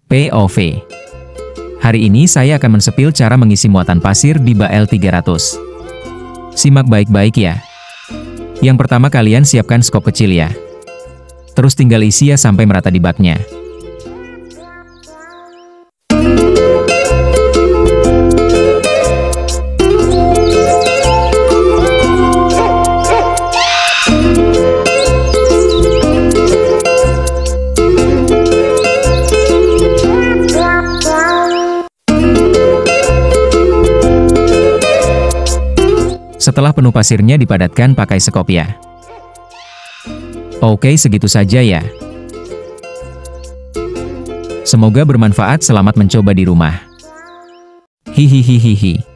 POV. Hari ini saya akan mensepil cara mengisi muatan pasir di bak L300. Simak baik-baik ya. Yang pertama kalian siapkan skop kecil ya. Terus tinggal isi ya sampai merata di baknya. Setelah penuh pasirnya dipadatkan pakai sekop ya. Oke, segitu saja ya. Semoga bermanfaat, selamat mencoba di rumah. Hihihihihi.